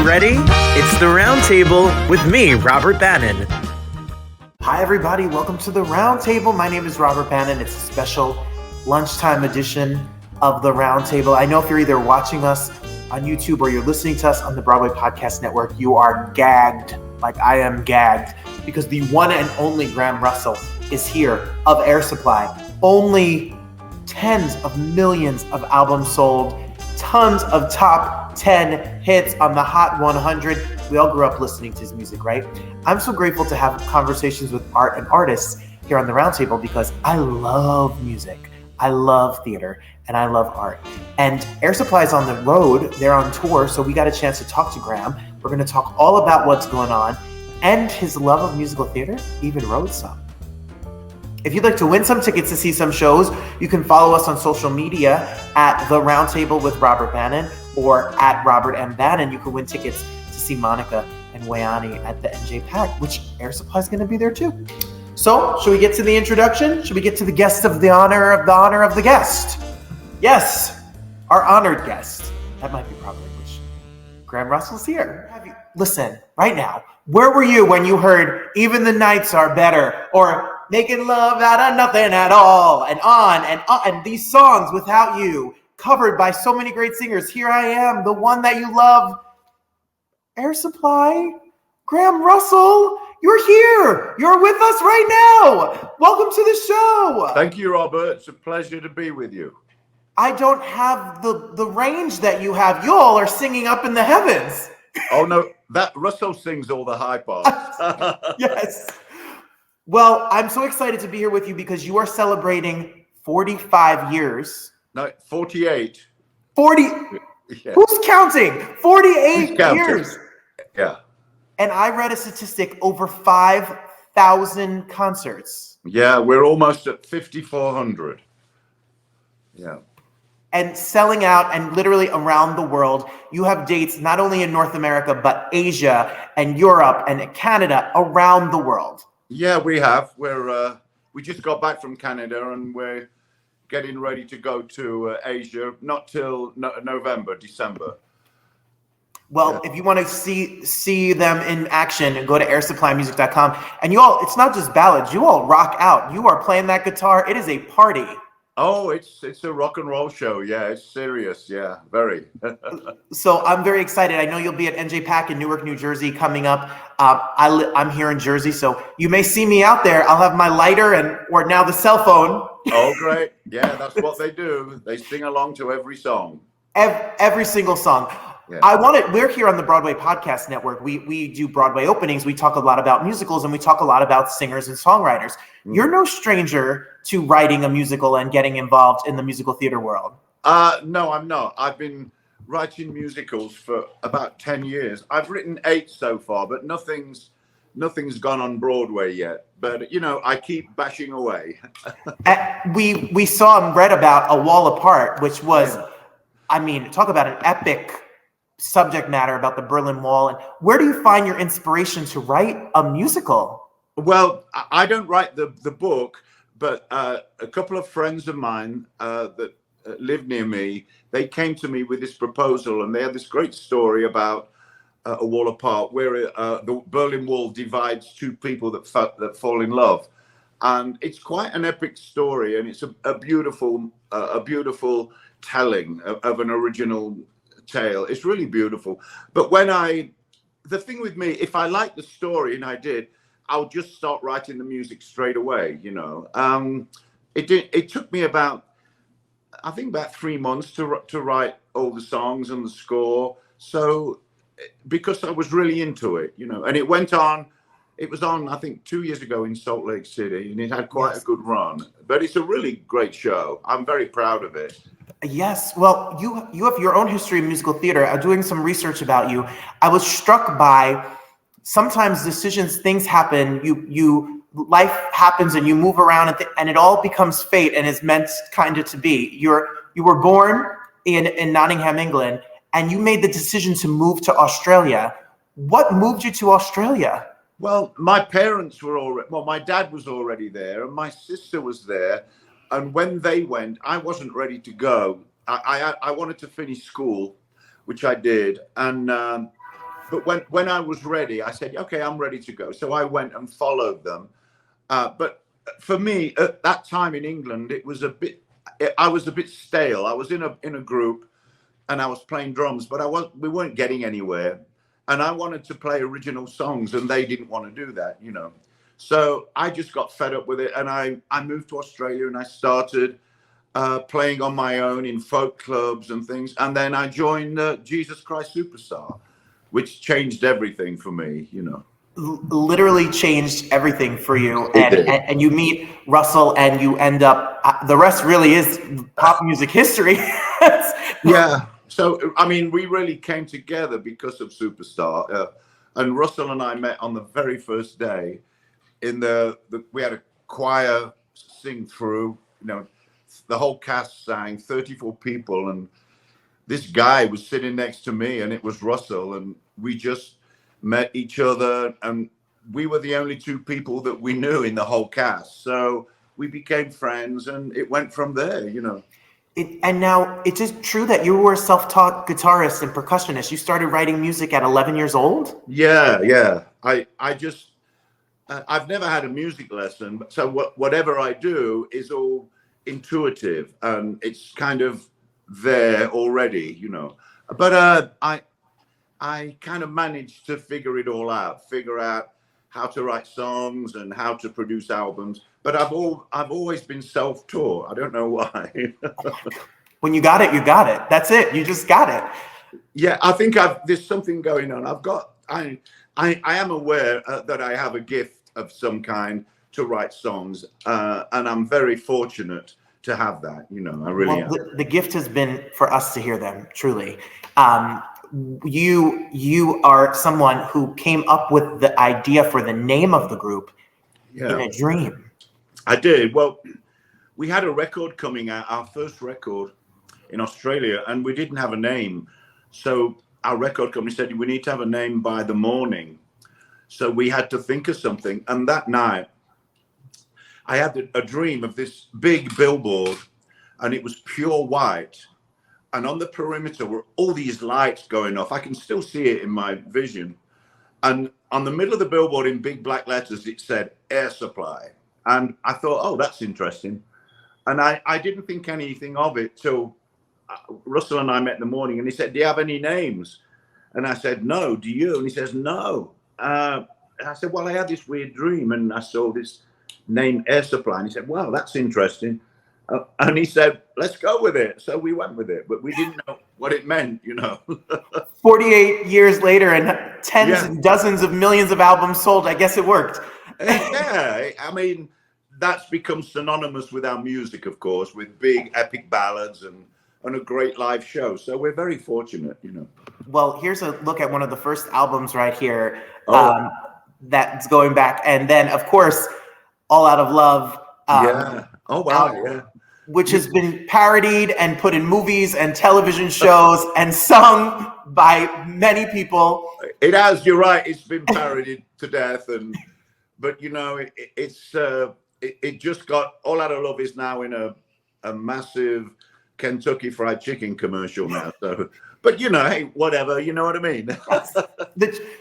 ready? It's the Roundtable with me, Robert Bannon. Hi, everybody. Welcome to the Roundtable. My name is Robert Bannon. It's a special lunchtime edition of the Roundtable. I know if you're either watching us on YouTube or you're listening to us on the Broadway Podcast Network, you are gagged, like I am gagged, because the one and only Graham Russell is here of Air Supply. Only tens of millions of albums sold, tons of top 10 hits on the Hot 100. We all grew up listening to his music, right? I'm so grateful to have conversations with art and artists here on the Roundtable because I love music, I love theater, and I love art. And Air Supply is on the road, they're on tour, so we got a chance to talk to Graham. We're gonna talk all about what's going on and his love of musical theater, even wrote some. If you'd like to win some tickets to see some shows, you can follow us on social media at The Roundtable with Robert Bannon or at Robert M. Bannon. You can win tickets to see Monica and Wayani at the NJ Pack, which Air Supply is going to be there too. So, should we get to the introduction? Should we get to the guest of the honor of the guest? Yes, our honored guest. That might be probably English. Graham Russell's here. Listen, right now, where were you when you heard Even the Nights Are Better or Making Love Out of Nothing at All and on and these songs Without You, covered by so many great singers? Here I am, the one that you love, Air Supply, Graham Russell. You're here. You're with us right now. Welcome to the show. Thank you, Robert. It's a pleasure to be with you. I don't have the range that you have. You all are singing up in the heavens. Oh, no, that Russell sings all the high parts. Yes. Well, I'm so excited to be here with you because you are celebrating 45 years. No, 48. 40. Yeah. Who's counting? 48 Who's counting? Years. Yeah. And I read a statistic, over 5,000 concerts. Yeah, we're almost at 5,400. Yeah. And selling out and literally around the world. You have dates not only in North America, but Asia and Europe and Canada, around the world. Yeah, we have. We just got back from Canada and we're getting ready to go to Asia, not till November, December. Well, Yeah. if you want to see them in action, go to airsupplymusic.com. And you all, it's not just ballads. You all rock out. You are playing that guitar. It is a party. Oh, it's a rock and roll show. Yeah, it's serious. Yeah, very. So I'm very excited. I know you'll be at NJ Pack in Newark, New Jersey coming up. I'm here in Jersey, so you may see me out there. I'll have my lighter or now the cell phone. Oh, great. Yeah, that's what they do. They sing along to every song. Every single song. Yeah. We're here on the Broadway Podcast Network. We do Broadway openings. We talk a lot about musicals and we talk a lot about singers and songwriters. You're no stranger to writing a musical and getting involved in the musical theater world. No, I'm not. I've been writing musicals for about 10 years. I've written 8 so far, but nothing's gone on Broadway yet. But, I keep bashing away. We saw and read about A Wall Apart, which was, talk about an epic subject matter about the Berlin Wall. And where do you find your inspiration to write a musical? Well, I don't write the book, but a couple of friends of mine that live near me, they came to me with this proposal, and they had this great story about A Wall Apart, where the Berlin Wall divides two people that fall in love. And it's quite an epic story, and it's a beautiful telling of an original tale. It's really beautiful. But the thing with me, if I like the story, and I did, I'll just start writing the music straight away. It took me about 3 months to write all the songs and the score. So because I was really into it, and it went on. It was on, I think, 2 years ago in Salt Lake City, and it had quite a good run. But it's a really great show. I'm very proud of it. Yes. Well, you have your own history in musical theater. I'm doing some research about you. I was struck by sometimes things happen. Life happens, and you move around, and it all becomes fate, and is meant kind of to be. You were born in Nottingham, England, and you made the decision to move to Australia. What moved you to Australia? Well, my parents were my dad was already there, and my sister was there. And when they went, I wasn't ready to go. I wanted to finish school, which I did. And But when I was ready, I said, okay, I'm ready to go. So I went and followed them. But for me, at that time in England, I was a bit stale. I was in a group and I was playing drums, but we weren't getting anywhere. And I wanted to play original songs and they didn't want to do that, you know. So I just got fed up with it, and I moved to Australia and I started playing on my own in folk clubs and things. And then I joined Jesus Christ Superstar, which changed everything for me, you know. Literally changed everything for you. It did. And you meet Russell and you end up, the rest really is pop music history. Yeah. So, I mean, we really came together because of Superstar. And Russell and I met on the very first day we had a choir sing through, you know, the whole cast sang, 34 people. And this guy was sitting next to me, and it was Russell. And we just met each other, and we were the only two people that we knew in the whole cast. So we became friends, and it went from there, you know. And now, is it true that you were a self-taught guitarist and percussionist? You started writing music at 11 years old? Yeah. I've never had a music lesson, so whatever I do is all intuitive, and it's kind of there already, you know. But I kind of managed to figure it all out, figure out how to write songs and how to produce albums. But I've always been self-taught. I don't know why. When you got it, you got it. That's it. You just got it. Yeah, I think there's something going on. I am aware that I have a gift of some kind to write songs, and I'm very fortunate to have that. You know, I really am. The gift has been for us to hear them, truly. You are someone who came up with the idea for the name of the group in a dream. I did. Well, we had a record coming out, our first record in Australia, and we didn't have a name. So our record company said, we need to have a name by the morning. So we had to think of something. And that night, I had a dream of this big billboard, and it was pure white. And on the perimeter were all these lights going off. I can still see it in my vision. And on the middle of the billboard in big black letters, it said air supply. And I thought, oh, that's interesting. And I didn't think anything of it till Russell and I met in the morning, and he said, do you have any names? And I said, no, do you? And he says, no. And I said, well, I had this weird dream, and I saw this name air supply. And he said, wow, that's interesting. And he said, let's go with it. So we went with it, but we didn't know what it meant, you know. 48 years later and tens and dozens of millions of albums sold, I guess it worked. Yeah, I mean, that's become synonymous with our music, of course, with big epic ballads and a great live show. So we're very fortunate, you know. Well, here's a look at one of the first albums right here. That's going back. And then, of course, All Out of Love. Yeah. Oh, wow. Yeah. Which has been parodied and put in movies and television shows and sung by many people. It has. You're right. It's been parodied to death. But, you know, it just got All Out of Love is now in a massive Kentucky Fried Chicken commercial now. So, but you know, hey, whatever, you know what I mean?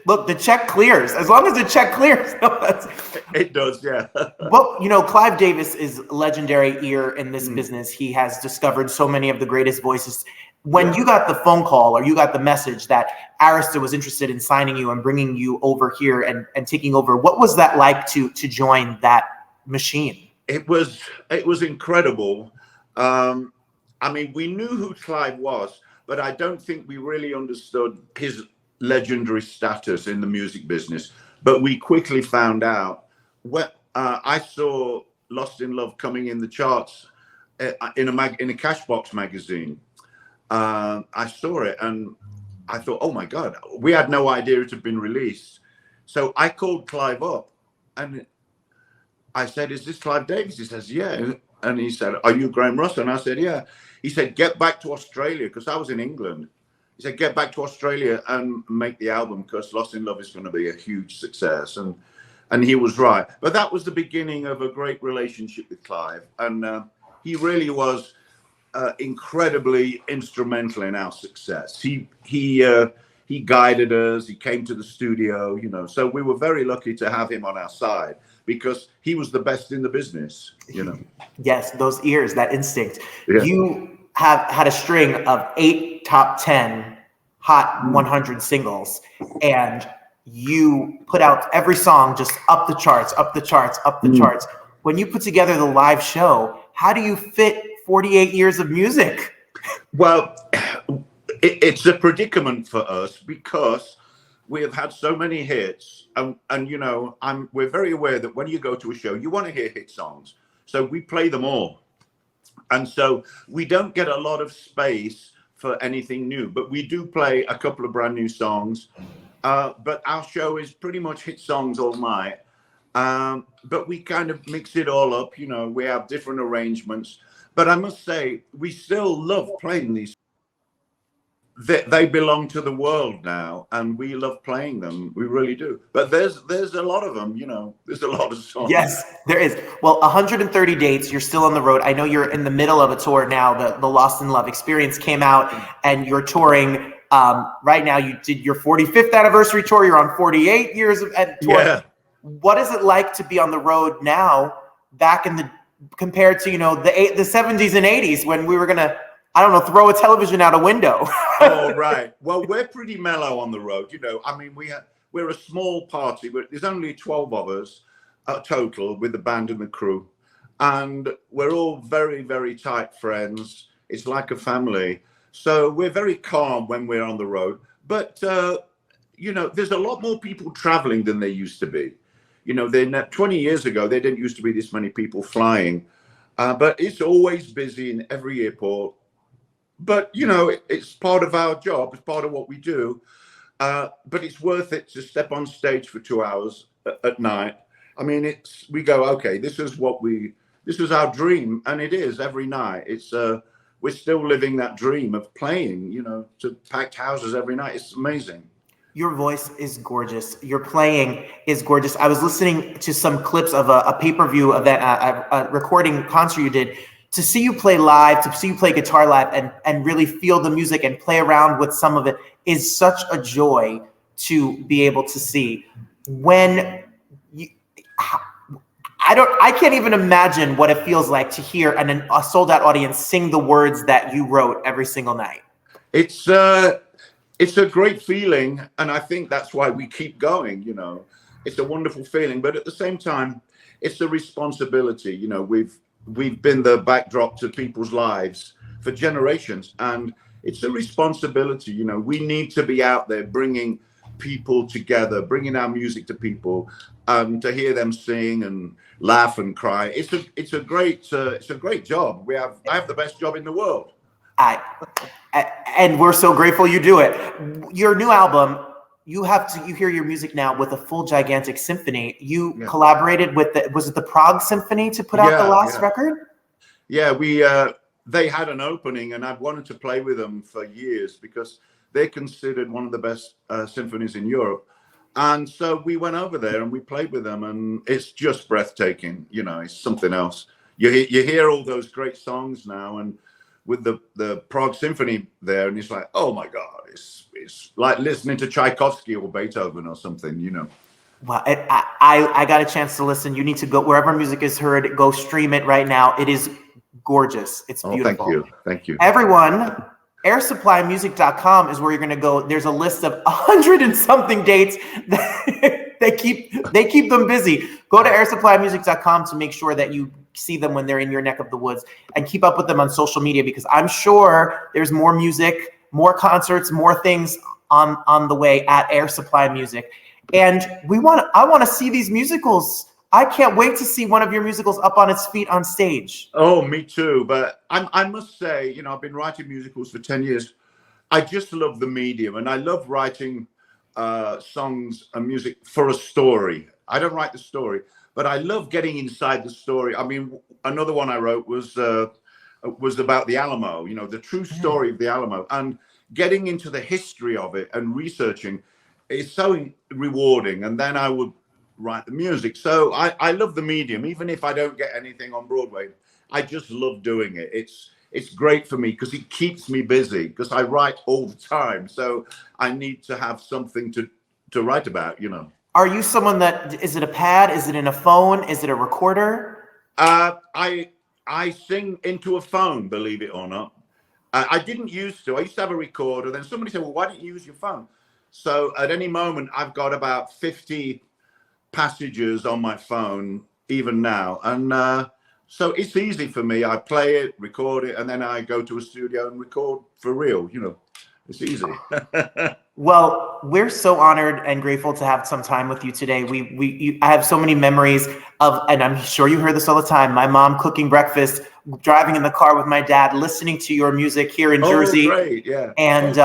Look, the check clears. As long as the check clears. It does, yeah. Well, you know, Clive Davis is legendary ear in this business. He has discovered so many of the greatest voices. When you got the phone call or you got the message that Arista was interested in signing you and bringing you over here and taking over, what was that like to join that machine? It was incredible. I mean, we knew who Clive was, but I don't think we really understood his legendary status in the music business. But we quickly found out when I saw Lost in Love coming in the charts in a Cashbox magazine. I saw it and I thought, oh my God, we had no idea it had been released. So I called Clive up and I said, is this Clive Davis? He says, yeah. And he said, are you Graham Russell? And I said, yeah. He said, get back to Australia, because I was in England. He said, get back to Australia and make the album, because Lost in Love is going to be a huge success. And he was right. But that was the beginning of a great relationship with Clive. And he really was incredibly instrumental in our success. He he guided us. He came to the studio, you know. So we were very lucky to have him on our side because he was the best in the business, you know. Yes, those ears, that instinct. Yeah. You have had a string of 8 top 10 Hot 100 singles, and you put out every song just up the charts, up the charts, up the charts. When you put together the live show, how do you fit 48 years of music? Well, it's a predicament for us because we have had so many hits, and you know, we're very aware that when you go to a show, you want to hear hit songs, so we play them all, and so we don't get a lot of space for anything new, but we do play a couple of brand new songs. But our show is pretty much hit songs all night. But we kind of mix it all up, you know, we have different arrangements. But I must say, we still love playing these. They belong to the world now, and we love playing them. We really do. But there's a lot of them, you know, there's a lot of songs. Yes, there is. Well, 130 dates, you're still on the road. I know you're in the middle of a tour now. The Lost in Love Experience came out, and you're touring. Right now, you did your 45th anniversary tour. You're on 48 years of tour. Yeah. What is it like to be on the road now, back in the compared to, you know, the 70s and 80s when we were gonna, I don't know, throw a television out a window? Oh, right. Well, we're pretty mellow on the road. You know, I mean, we're a small party, but there's only 12 of us total with the band and the crew. And we're all very, very tight friends. It's like a family. So we're very calm when we're on the road. But, you know, there's a lot more people traveling than there used to be. You know, 20 years ago, there didn't used to be this many people flying. But it's always busy in every airport. But, you know, it's part of our job. It's part of what we do. But it's worth it to step on stage for 2 hours at night. I mean, we go, okay, this is our dream. And it is every night. We're still living that dream of playing, you know, to packed houses every night. It's amazing. Your voice is gorgeous. Your playing is gorgeous. I was listening to some clips of a pay-per-view event, a recording concert you did. To see you play live, to see you play guitar live and really feel the music and play around with some of it is such a joy to be able to see. I can't even imagine what it feels like to hear a sold out audience sing the words that you wrote every single night. It's a great feeling. And I think that's why we keep going, you know, it's a wonderful feeling, but at the same time, it's a responsibility. You know, we've been the backdrop to people's lives for generations, and it's a responsibility. You know, we need to be out there bringing people together, bringing our music to people, to hear them sing and laugh and cry. It's a great job. I have the best job in the world. And we're so grateful you do it. Your new album, you hear your music now with a full gigantic symphony. You collaborated with was it the Prague Symphony to put out the last record? Yeah, they had an opening, and I've wanted to play with them for years because they're considered one of the best symphonies in Europe. And so we went over there and we played with them, and it's just breathtaking. You know, it's something else. You hear all those great songs now, and with the Prague Symphony there, and it's like, oh my God, it's like listening to Tchaikovsky or Beethoven or something, you know. Well, I got a chance to listen. You need to go wherever music is heard, go stream it right now. It is gorgeous. It's beautiful. Oh, thank you. Everyone, airsupplymusic.com is where you're going to go. There's a list of 100 and something dates. They keep them busy. Go to airsupplymusic.com to make sure that you see them when they're in your neck of the woods, and keep up with them on social media, because I'm sure there's more music, more concerts, more things on the way at Air Supply Music. And I want to see these musicals. I can't wait to see one of your musicals up on its feet on stage. Oh, me too. But I must say, you know, I've been writing musicals for 10 years. I just love the medium, and I love writing songs and music for a story. I don't write the story, but I love getting inside the story. I mean, another one I wrote was about the Alamo, you know, the true story of the Alamo, and getting into the history of it and researching is so rewarding. And then I would write the music. So I love the medium, even if I don't get anything on Broadway. I just love doing it. it's great for me because it keeps me busy, because I write all the time. So I need to have something to write about, you know. Are you someone that, is it a pad? Is it in a phone? Is it a recorder? I sing into a phone, believe it or not. I didn't used to. I used to have a recorder. Then somebody said, well, why don't you use your phone? So at any moment, I've got about 50 passages on my phone, even now. And so it's easy for me. I play it, record it, and then I go to a studio and record for real. You know, it's easy. Well, we're so honored and grateful to have some time with you today. I have so many memories of, and I'm sure you hear this all the time, my mom cooking breakfast, driving in the car with my dad, listening to your music here in Jersey. Great, yeah. And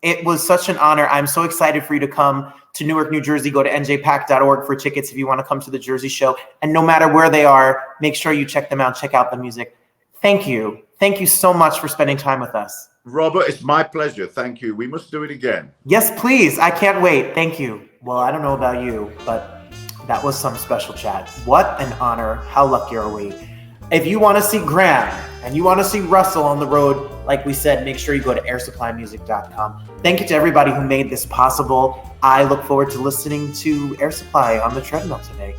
it was such an honor. I'm so excited for you to come to Newark, New Jersey. Go to njpack.org for tickets if you want to come to the Jersey show. And no matter where they are, make sure you check them out, check out the music. Thank you. Thank you so much for spending time with us. Robert, it's my pleasure. Thank you. We must do it again. Yes, please. I can't wait. Thank you. Well, I don't know about you, but that was some special chat. What an honor. How lucky are we? If you want to see Graham and you want to see Russell on the road, like we said, make sure you go to airsupplymusic.com. Thank you to everybody who made this possible. I look forward to listening to Air Supply on the treadmill today.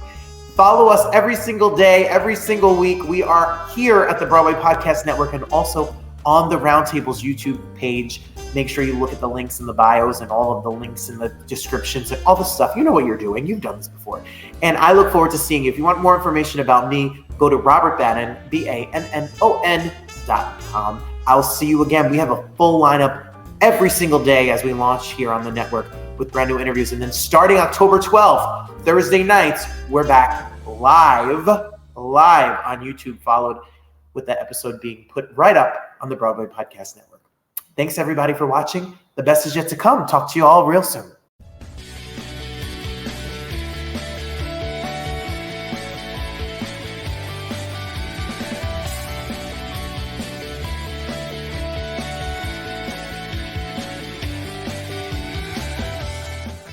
Follow us every single day, every single week. We are here at the Broadway Podcast Network and also on the Roundtable's YouTube page. Make sure you look at the links in the bios and all of the links in the descriptions and all the stuff. You know what you're doing. You've done this before. And I look forward to seeing you. If you want more information about me, go to robertbannon, BANNON.com. I'll see you again. We have a full lineup every single day as we launch here on the network with brand new interviews. And then starting October 12th, Thursday nights, we're back live on YouTube, followed with that episode being put right up on the Broadway Podcast Network. Thanks everybody for watching. The best is yet to come. Talk to you all real soon.